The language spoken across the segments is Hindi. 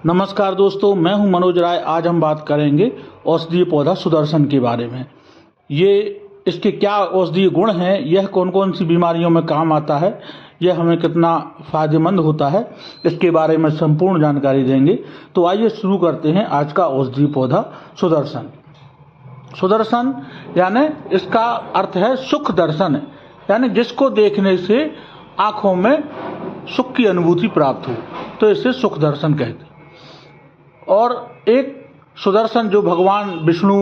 नमस्कार दोस्तों, मैं हूं मनोज राय। आज हम बात करेंगे औषधीय पौधा सुदर्शन के बारे में। इसके क्या औषधीय गुण हैं, यह कौन कौन सी बीमारियों में काम आता है, यह हमें कितना फायदेमंद होता है, इसके बारे में संपूर्ण जानकारी देंगे। तो आइए शुरू करते हैं आज का औषधीय पौधा सुदर्शन। सुदर्शन यानी इसका अर्थ है सुख दर्शन, यानी जिसको देखने से आंखों में सुख की अनुभूति प्राप्त हो, तो इसे सुख दर्शन कहते हैं। और एक सुदर्शन जो भगवान विष्णु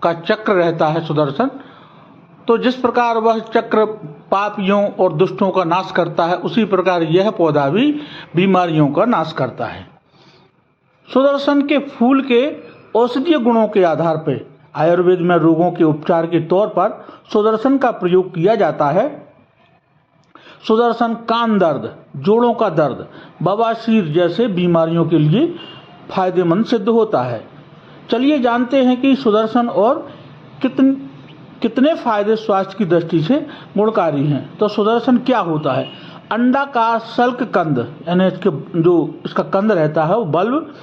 का चक्र रहता है सुदर्शन, तो जिस प्रकार वह चक्र पापियों और दुष्टों का नाश करता है, उसी प्रकार यह पौधा भी बीमारियों का नाश करता है। सुदर्शन के फूल के औषधीय गुणों के आधार पर आयुर्वेद में रोगों के उपचार के तौर पर सुदर्शन का प्रयोग किया जाता है। सुदर्शन कान दर्द, जोड़ों का दर्द, बवासीर जैसे बीमारियों के लिए फायदेमंद सिद्ध होता है। चलिए जानते हैं कि सुदर्शन और कितने फायदे स्वास्थ्य की दृष्टि से गुणकारी हैं। तो सुदर्शन क्या होता है? अंडाकार सल्क कंद, यानी इसका कंद रहता है वो बल्ब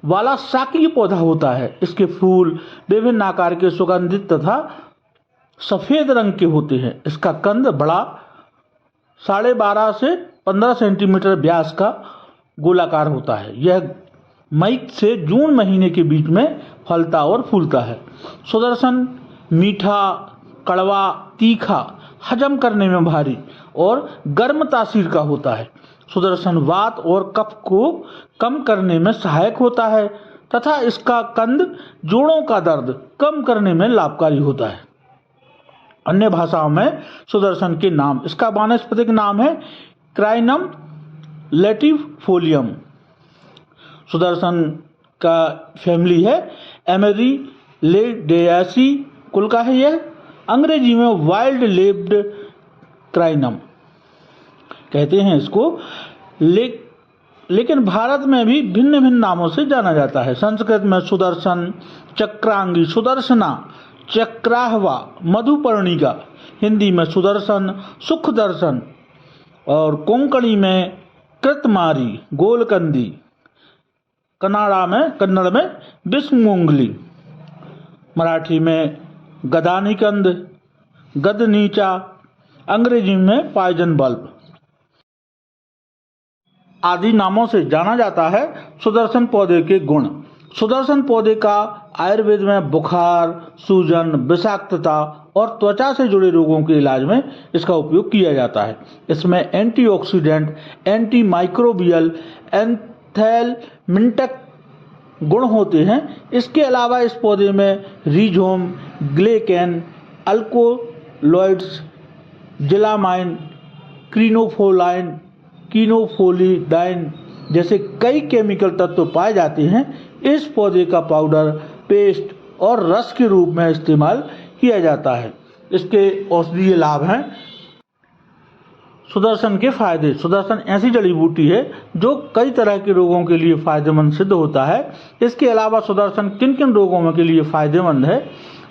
वाला शाकीय पौधा होता है। इसके फूल विभिन्न आकार के, सुगंधित तथा सफेद रंग के होते हैं। इसका कंद बड़ा 12.5 से 15 सेंटीमीटर व्यास का गोलाकार होता है। यह मई से जून महीने के बीच में फलता और फूलता है। सुदर्शन मीठा, कड़वा, तीखा, हजम करने में भारी और गर्म तासीर का होता है। सुदर्शन वात और कफ को कम करने में सहायक होता है तथा इसका कंद जोड़ों का दर्द कम करने में लाभकारी होता है। अन्य भाषाओं में सुदर्शन के नाम, इसका वानस्पतिक नाम है क्राइनम लैटिफोलियम। सुदर्शन का फैमिली है एमेरिलेडेयासी कुल का है। यह अंग्रेजी में वाइल्ड लेब्ड क्राइनम कहते हैं इसको। लेकिन भारत में भी भिन्न भिन्न नामों से जाना जाता है। संस्कृत में सुदर्शन, चक्रांगी, सुदर्शना, चक्राहवा, मधुपर्णिका। हिंदी में सुदर्शन, सुख दर्शन। और कोंकणी में कृतमारी, गोलकंदी। कन्नड़ में बिस्मुंगली। मराठी में गदानीकंद, गदनीचा। अंग्रेजी में पॉइजन बल्ब आदि नामों से जाना जाता है सुदर्शन पौधे के गुण। सुदर्शन पौधे का आयुर्वेद में बुखार, सूजन, विषाक्तता और त्वचा से जुड़े रोगों के इलाज में इसका उपयोग किया जाता है। इसमें एंटीऑक्सीडेंट, एंटी माइक्रोबियल, एंथेलमिंटक गुण होते हैं। इसके अलावा इस पौधे में रीजोम, ग्लेकेन, अल्कोलॉइड्स, जिलामाइन, क्रिनोफोलाइन, कीनोफोलिडाइन जैसे कई केमिकल तत्व पाए जाते हैं। इस पौधे का पाउडर, पेस्ट और रस के रूप में इस्तेमाल किया जाता है। इसके औषधीय लाभ हैं। सुदर्शन के फायदे। सुदर्शन ऐसी जड़ी बूटी है जो कई तरह के रोगों के लिए फायदेमंद सिद्ध होता है। इसके अलावा सुदर्शन किन किन रोगों के लिए फायदेमंद है?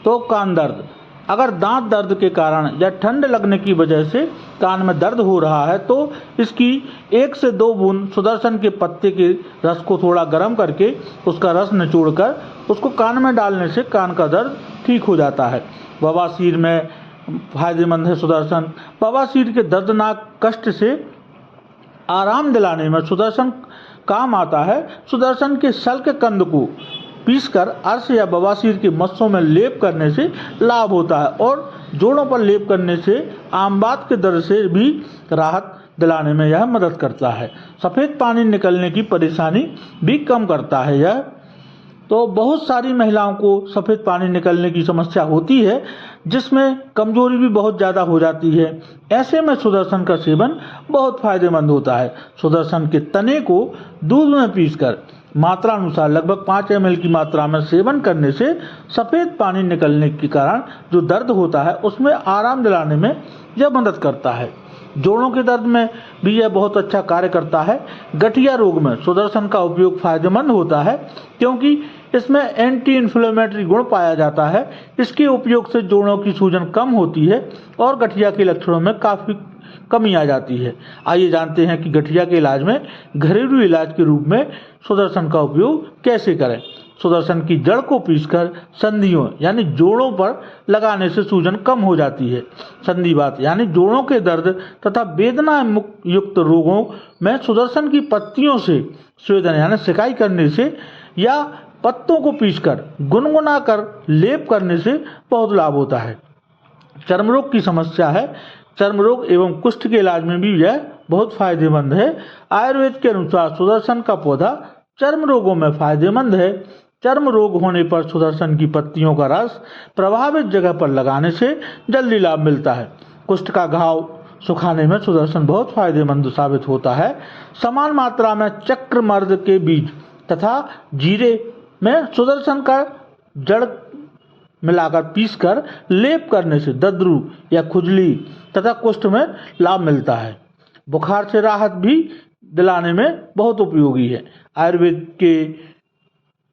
तो कान दर्द, अगर दांत दर्द के कारण या ठंड लगने की वजह से कान में दर्द हो रहा है तो इसकी 1 से 2 बूंद सुदर्शन के पत्ते के रस को थोड़ा गर्म करके उसका रस निचोड़कर उसको कान में डालने से कान का दर्द ठीक हो जाता है। बवासीर में फायदेमंद है सुदर्शन। बवासीर के दर्दनाक कष्ट से आराम दिलाने में सुदर्शन काम आता है। सुदर्शन के सल्क कंद को पीसकर अर्श या बवासीर के मस्सों में लेप करने से लाभ होता है और जोड़ों पर लेप करने से आमबात के दर्द से भी राहत दिलाने में यह मदद करता है। सफ़ेद पानी निकलने की परेशानी भी कम करता है यह। तो बहुत सारी महिलाओं को सफ़ेद पानी निकलने की समस्या होती है, जिसमें कमजोरी भी बहुत ज़्यादा हो जाती है। ऐसे में सुदर्शन का सेवन बहुत फायदेमंद होता है। सुदर्शन के तने को दूध में पीसकर मात्रानुसार लगभग 5 ml की मात्रा में सेवन करने से सफ़ेद पानी निकलने के कारण जो दर्द होता है उसमें आराम दिलाने में यह मदद करता है। जोड़ों के दर्द में भी यह बहुत अच्छा कार्य करता है। गठिया रोग में सुदर्शन का उपयोग फायदेमंद होता है क्योंकि इसमें एंटी इन्फ्लेमेटरी गुण पाया जाता है। इसके उपयोग से जोड़ों की सूजन कम होती है और गठिया के लक्षणों में कमी आ जाती है। आइए जानते हैं कि गठिया के इलाज में घरेलू इलाज के रूप में सुदर्शन का उपयोग कैसे करें। सुदर्शन की जड़ को पीसकर संधियों यानी जोड़ों पर लगाने से सूजन कम हो जाती है। संधिवात यानी जोड़ों के दर्द तथा वेदना युक्त रोगों में सुदर्शन की पत्तियों से स्वेदन यानी सिकाई करने से या पत्तों को पीसकर गुनगुना कर लेप करने से बहुत लाभ होता है। चर्म रोग की समस्या है। चर्म रोग एवं कुष्ठ के इलाज में भी यह बहुत फायदेमंद है। आयुर्वेद के अनुसार सुदर्शन का पौधा चर्म रोगों में फायदेमंद है। चर्म रोग होने पर सुदर्शन की पत्तियों का रस प्रभावित जगह पर लगाने से जल्दी लाभ मिलता है। कुष्ठ का घाव सुखाने में सुदर्शन बहुत फायदेमंद साबित होता है। समान मात्रा में चक्रमर्द के बीज तथा जीरे में सुदर्शन का जड़ मिलाकर पीसकर लेप करने से दद्रू या खुजली तथा कुष्ठ में लाभ मिलता है। बुखार से राहत भी दिलाने में बहुत उपयोगी है। आयुर्वेद के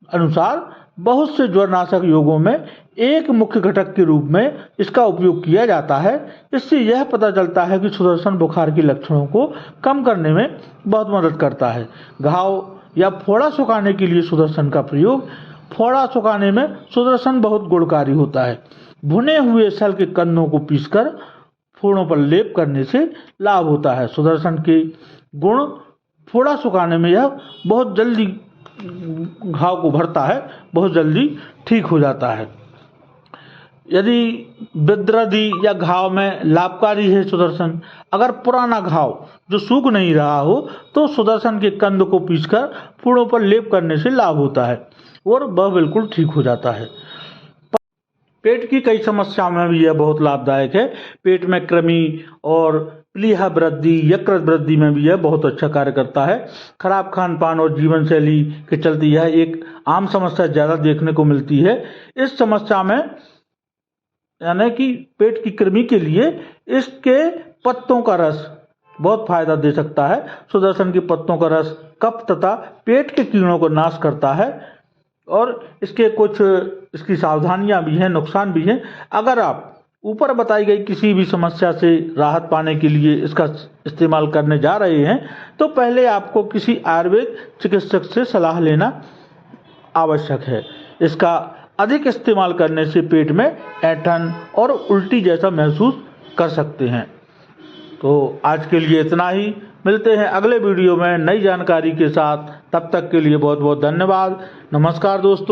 अनुसार बहुत से ज्वरनाशक योगों में एक मुख्य घटक के रूप में इसका उपयोग किया जाता है। इससे यह पता चलता है कि सुदर्शन बुखार के लक्षणों को कम करने में बहुत मदद करता है। घाव या फोड़ा सुखाने के लिए सुदर्शन का प्रयोग। फोड़ा सुखाने में सुदर्शन बहुत गुणकारी होता है। भुने हुए सल के कंदों को पीसकर फोड़ों पर लेप करने से लाभ होता है। सुदर्शन के गुण फोड़ा सुखाने में यह बहुत जल्दी घाव को भरता है, बहुत जल्दी ठीक हो जाता है। यदि विद्रदी या घाव में लाभकारी है सुदर्शन, अगर पुराना घाव जो सूख नहीं रहा हो तो सुदर्शन के कंद को पीसकर फोड़ों पर लेप करने से लाभ होता है और वह बिल्कुल ठीक हो जाता है। पेट की कई समस्याओं में भी यह बहुत लाभदायक है। पेट में कृमि और प्लीहा वृद्धि, यकृत वृद्धि में भी यह बहुत अच्छा कार्य करता है। खराब खान पान और जीवन शैली के चलते यह एक आम समस्या ज़्यादा देखने को मिलती है। इस समस्या में यानी कि पेट की कृमि के लिए इसके पत्तों का रस बहुत फायदा दे सकता है। सुदर्शन के पत्तों का रस कफ तथा पेट के कीड़ों को नाश करता है और इसके कुछ इसकी सावधानियां भी हैं, नुकसान भी हैं। अगर आप ऊपर बताई गई किसी भी समस्या से राहत पाने के लिए इसका इस्तेमाल करने जा रहे हैं तो पहले आपको किसी आयुर्वेद चिकित्सक से सलाह लेना आवश्यक है। इसका अधिक इस्तेमाल करने से पेट में ऐंठन और उल्टी जैसा महसूस कर सकते हैं। तो आज के लिए इतना ही। मिलते हैं अगले वीडियो में नई जानकारी के साथ। तब तक के लिए बहुत बहुत धन्यवाद। नमस्कार दोस्तों।